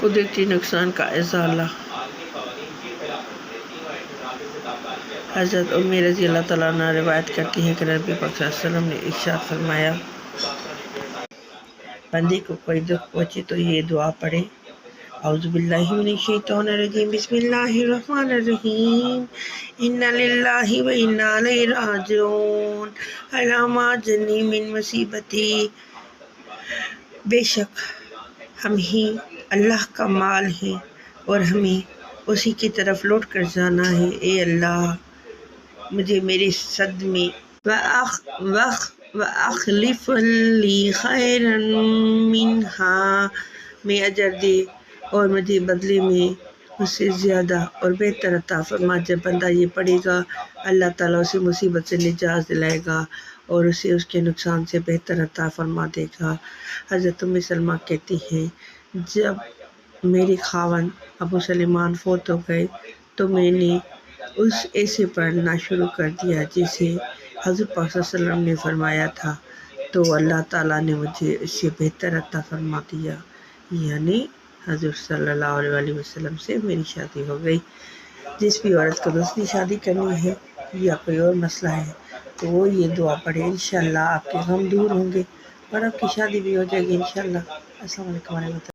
قدرتی نقصان کا ازالہ۔ حضرت ام رضی اللہ تعالیٰ عنہ روایت کرتی ہیں کہ نبی پاک صلی اللہ علیہ وسلم نے ارشاد فرمایا، بندے کو کوئی دکھ پہنچے تو یہ دعا پڑھے، اعوذ باللہ من الشیطان الرجیم، بسم اللہ الرحمن الرحیم، انا للہ و انا الیہ راجعون، علامہ جنی من مصیبتی، بے شک ہم ہی اللہ کا مال ہے اور ہمیں اسی کی طرف لوٹ کر جانا ہے۔ اے اللہ مجھے میرے صدمے وَأَخْلِفْ لِي خَيْرًا مِنْهَا میں اجر دے اور مجھے بدلے میں اس سے زیادہ اور بہتر عطا فرما۔ جب بندہ یہ پڑھے گا اللہ تعالیٰ اسے مصیبت سے نجات دلائے گا اور اسے اس کے نقصان سے بہتر عطا فرما دے گا۔ حضرت ام سلمہ کہتی ہیں، جب میرے خاوند ابو سلیمان فوت ہو گئے تو میں نے اس ایسے پڑھنا شروع کر دیا جسے حضرت پاک صلی اللہ علیہ وسلم نے فرمایا تھا، تو اللہ تعالیٰ نے مجھے اس سے بہتر عطا فرما دیا، یعنی حضرت صلی اللہ علیہ وسلم سے میری شادی ہو گئی۔ جس بھی عورت کو دوسری شادی کرنی ہے یا کوئی اور مسئلہ ہے تو وہ یہ دعا پڑھے، انشاءاللہ آپ کے غم دور ہوں گے اور آپ کی شادی بھی ہو جائے گی انشاءاللہ۔ السلام علیکم ورحمۃ اللہ۔